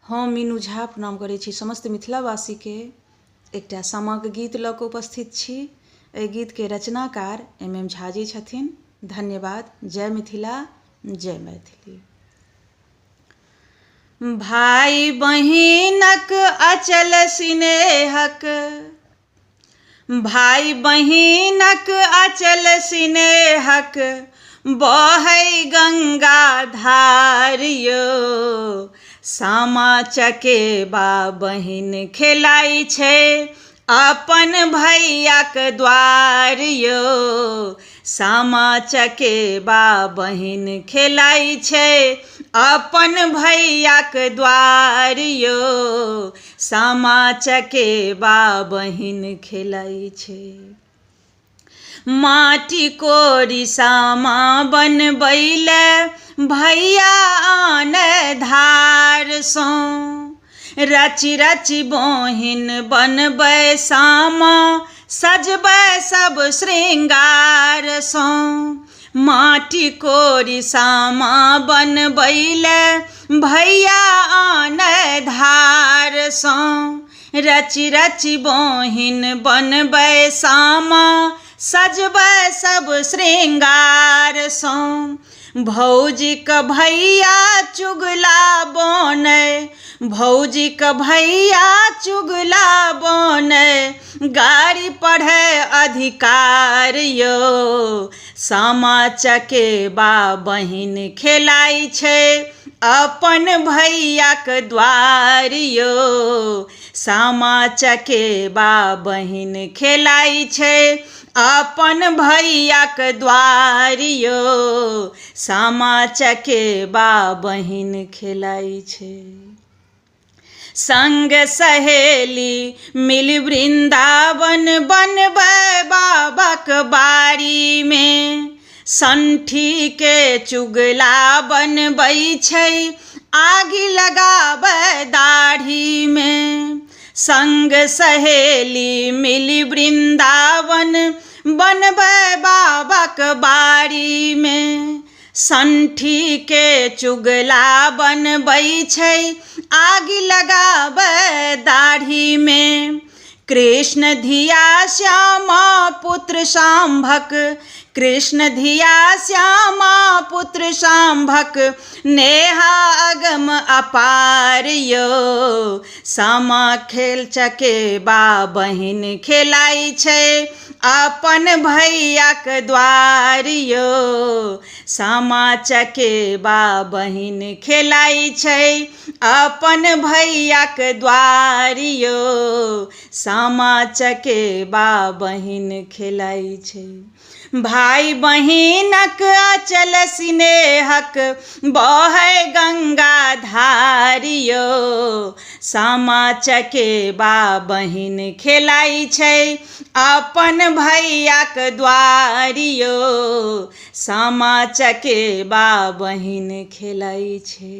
हम मीनू झा प्रणाम करै छी समस्त मिथिलावासीके। एकटा सामाक गीत लऽ कऽ उपस्थित छी। एहि गीतके रचनाकार MM झा जी छथिन। धन्यवाद। जय मिथिला, जय मैथिली। भाई बहिनक अचल स्नेहक, भाई बहिनक अचल स्नेहक बहै गंगा धार यौ। सामा चकेबा बहिन खेलाइ छै अपन भैयाक द्वार यौ। सामा चकेबा बहिन खेलाइ छै अपन भैयाक द्वार यौ। सामा चकेबा बहिन खेलाइ छै। माटी कोरी सामा बनबैले भैया आनै धारसँ। रचि रचि बहिन बनबै सामा सजबै सब श्रृंगारसँ। माटी कोरी सामा बनबैले भैया आनै धारसँ। रचि रचि बहिन बनबै सामा सजबै सब श्रृंगारसँ। भौजीक भैया चुगला बनै, भौजीक भैया चुगला बनै गाड़ी पढ़ै अधिकार यौ। सामा चकेबा बहिन खेलाइ छै अपन भैयाक द्वार यौ। सामा चकेबा बहिन खेलाइ छै अपन भैयाक द्वार यौ। सामा चकेबा बहिन खेलाइ छै। संग सहेली मिल वृंदावन बनबै बाबाक बाड़ीमे। संठीके चुगला बनबै छै आगि लगाबै दाढ़ीमे। संग सहेली मिली वृंदावन बनबै बाबाक बाड़ीमे। संठीके चुगला बनबै छै आगि लगाबै दाढ़ीमे। कृष्ण धिया श्यामा पुत्र शांभक, कृष्ण धिया श्यामा पुत्र शांभक नेहा अगम अपार यौ। सामा खेल चकेबा बहिन खेलाइ छै अपन भैयाक द्वार यौ। सामा चकेबा बहिन खेलाइ छै अपन भैयाक द्वार यौ। सामा चकेबा बहिन खेलाइ छै। भाई बहिनक अचल स्नेहक बहै गंगा धार यौ। सामा चकेबा बहिन खेलाइ छै अपन भैयाक द्वार यौ। सामा चकेबा बहिन खेलाइ छै।